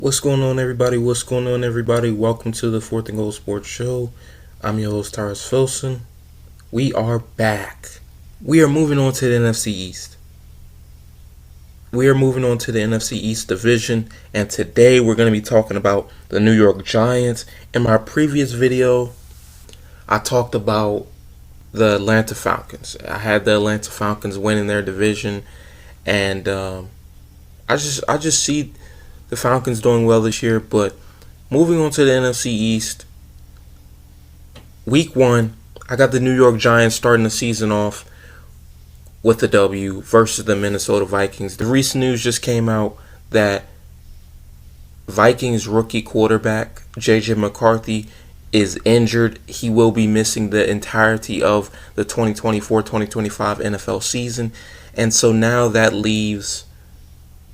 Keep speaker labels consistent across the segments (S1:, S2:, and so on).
S1: What's going on, everybody? What's going on, everybody? Welcome to the Fourth and Goal Sports Show. I'm your host, Tyrus Filson. We are back. We are moving on to the NFC East. We are moving on to the NFC East division, and today we're going to be talking about the New York Giants. In my previous video, I talked about the Atlanta Falcons. I had the Atlanta Falcons winning their division, and I just see the Falcons doing well this year. But moving on to the NFC East, Week 1, I got the New York Giants starting the season off with the W versus the Minnesota Vikings. The recent news just came out that Vikings rookie quarterback J.J. McCarthy is injured. He will be missing the entirety of the 2024-2025 NFL season. And so now that leaves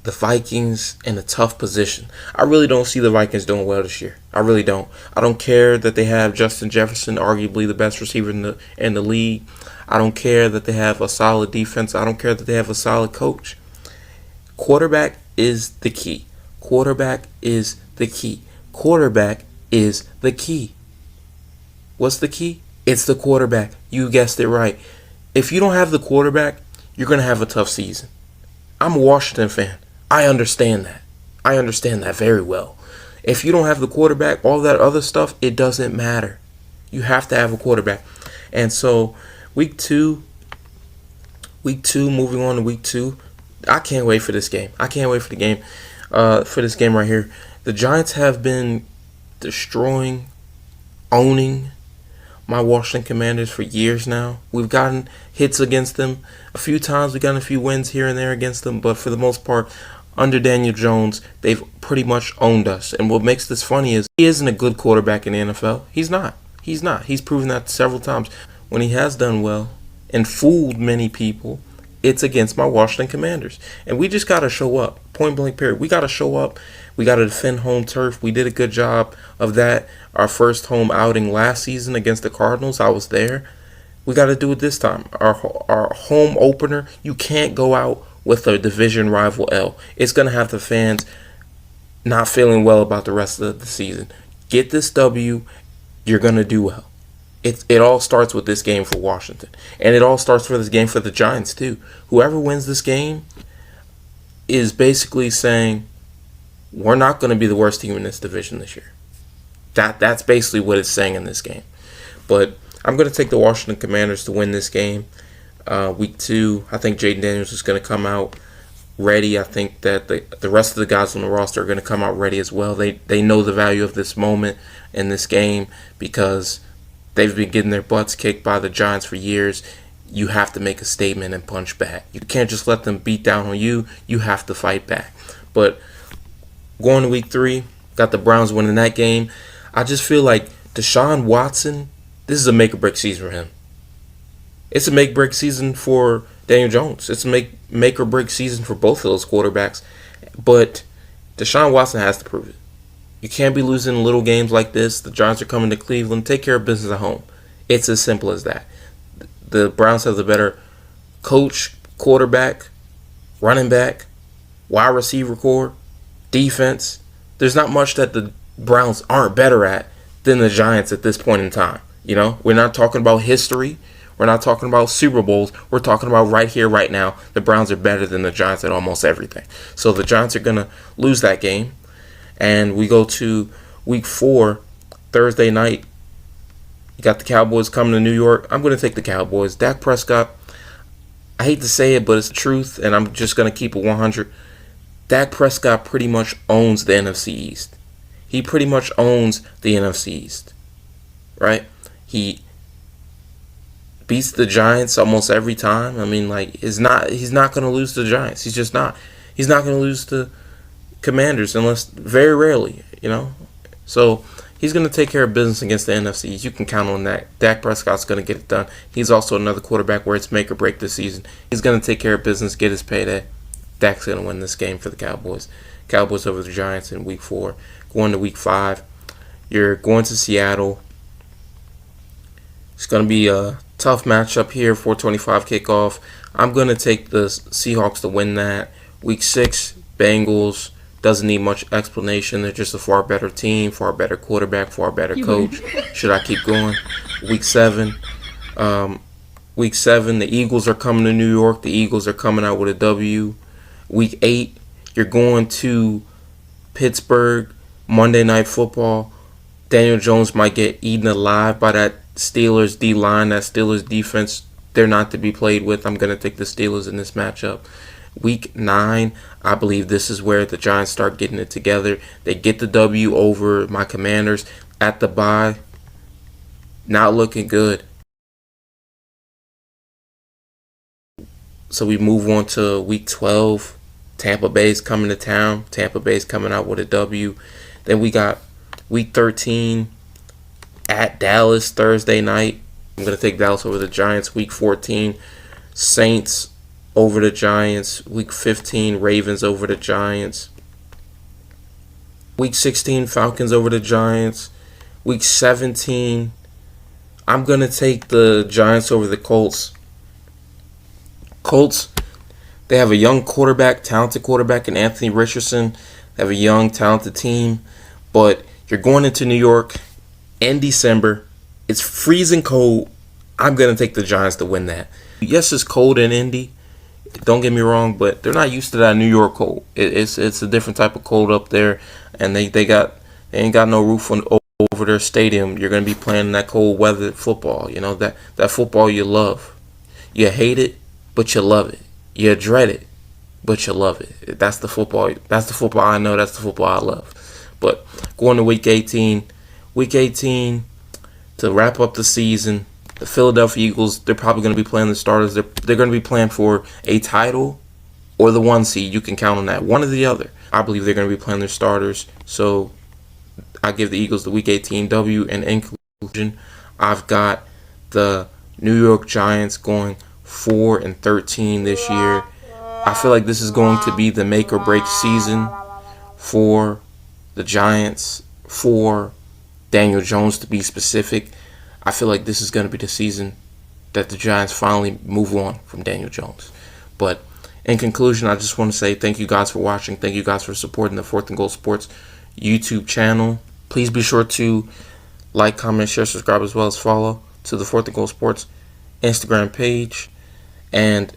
S1: the Vikings in a tough position. I really don't see the Vikings doing well this year. I really don't. I don't care that they have Justin Jefferson, arguably the best receiver in the league. I don't care that they have a solid defense. I don't care that they have a solid coach. Quarterback is the key. Quarterback is the key. Quarterback is the key. What's the key? It's the quarterback. You guessed it right. If you don't have the quarterback, you're going to have a tough season. I'm a Washington fan. I understand that. I understand that very well. If you don't have the quarterback, all that other stuff, it doesn't matter. You have to have a quarterback. And so, week two, moving on to week 2, I can't wait for this game. I can't wait for the game, for this game right here. The Giants have been destroying, owning my Washington Commanders for years now. We've gotten hits against them a few times. We've gotten a few wins here and there against them, but for the most part, under Daniel Jones, they've pretty much owned us. And what makes this funny is he isn't a good quarterback in the NFL. He's not. He's not. He's proven that several times. When he has done well and fooled many people, it's against my Washington Commanders. And we just got to show up. Point blank period. We got to show up. We got to defend home turf. We did a good job of that. Our first home outing last season against the Cardinals, I was there. We got to do it this time. Our home opener, you can't go out with a division rival L. It's going to have the fans not feeling well about the rest of the season. Get this W. You're going to do well. It all starts with this game for Washington. And it all starts for this game for the Giants, too. Whoever wins this game is basically saying, we're not going to be the worst team in this division this year. That's basically what it's saying in this game. But I'm going to take the Washington Commanders to win this game. Week 2, I think Jaden Daniels is going to come out ready. I think that the rest of the guys on the roster are going to come out ready as well. They know the value of this moment in this game because they've been getting their butts kicked by the Giants for years. You have to make a statement and punch back. You can't just let them beat down on you. You have to fight back. But going to week 3, got the Browns winning that game. I just feel like Deshaun Watson, this is a make-or-break season for him. It's a make-or-break season for Daniel Jones. It's a make-or-break season for both of those quarterbacks. But Deshaun Watson has to prove it. You can't be losing little games like this. The Giants are coming to Cleveland. Take care of business at home. It's as simple as that. The Browns have the better coach, quarterback, running back, wide receiver core, defense. There's not much that the Browns aren't better at than the Giants at this point in time. You know, we're not talking about history. We're not talking about Super Bowls. We're talking about right here, right now. The Browns are better than the Giants at almost everything. So the Giants are going to lose that game. And we go to week 4, Thursday night. You got the Cowboys coming to New York. I'm going to take the Cowboys. Dak Prescott, I hate to say it, but it's the truth, and I'm just going to keep it 100. Dak Prescott pretty much owns the NFC East. He pretty much owns the NFC East, right? He beats the Giants almost every time. I mean, like, he's not going to lose to the Giants. He's just not. He's not going to lose to Commanders unless very rarely, you know. So he's going to take care of business against the NFC. You can count on that. Dak Prescott's going to get it done. He's also another quarterback where it's make or break this season. He's going to take care of business, get his payday. Dak's going to win this game for the Cowboys. Cowboys over the Giants in week 4. Going to week 5, you're going to Seattle. It's going to be a tough matchup here, 4:25 kickoff. I'm going to take the Seahawks to win that. Week 6, Bengals, Doesn't need much explanation. They're just a far better team, far better quarterback, far better coach. Should I keep going? Week 7. Week 7, the Eagles are coming to New York. The Eagles are coming out with a W. Week 8, you're going to Pittsburgh. Monday Night Football. Daniel Jones might get eaten alive by that Steelers D-line, that Steelers defense. They're not to be played with. I'm going to take the Steelers in this matchup. Week 9, I believe this is where the Giants start getting it together. They get the W over my Commanders at the bye. Not looking good. So we move on to Week 12. Tampa Bay's coming to town. Tampa Bay's coming out with a W. Then we got Week 13 at Dallas Thursday night. I'm going to take Dallas over the Giants. Week 14, Saints over the Giants. Week 15, Ravens over the Giants. Week 16, Falcons over the Giants. Week 17, I'm going to take the Giants over the Colts. Colts, they have a young quarterback, talented quarterback in Anthony Richardson. They have a young, talented team. But you're going into New York in December. It's freezing cold. I'm going to take the Giants to win that. Yes, it's cold in Indy. Don't get me wrong, but they're not used to that New York cold. It's a different type of cold up there, and they ain't got no roof over their stadium. You're going to be playing that cold weather football. You know, that football you love. You hate it, but you love it. You dread it, but you love it. That's the football. That's the football I know. That's the football I love. But going to Week 18, to wrap up the season, the Philadelphia Eagles, they're probably going to be playing the starters. They're going to be playing for a title or the 1 seed. You can count on that. One or the other. I believe they're going to be playing their starters. So I give the Eagles the Week 18 W. And in conclusion, I've got the New York Giants going 4-13 this year. I feel like this is going to be the make or break season for the Giants, for Daniel Jones to be specific. I feel like this is going to be the season that the Giants finally move on from Daniel Jones. But in conclusion, I just want to say thank you guys for watching. Thank you guys for supporting the 4th and Goal Sports YouTube channel. Please be sure to like, comment, share, subscribe, as well as follow to the 4th and Goal Sports Instagram page. And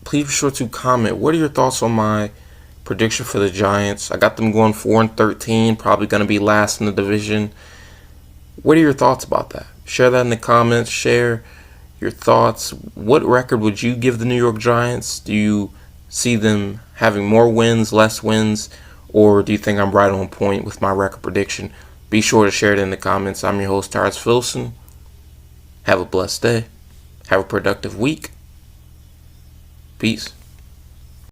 S1: please be sure to comment. What are your thoughts on my prediction for the Giants? I got them going 4-13, probably going to be last in the division. What are your thoughts about that? Share that in the comments. Share your thoughts. What record would you give the New York Giants? Do you see them having more wins, less wins, or do you think I'm right on point with my record prediction? Be sure to share it in the comments. I'm your host, Tyrus Filson. Have a blessed day. Have a productive week. Peace.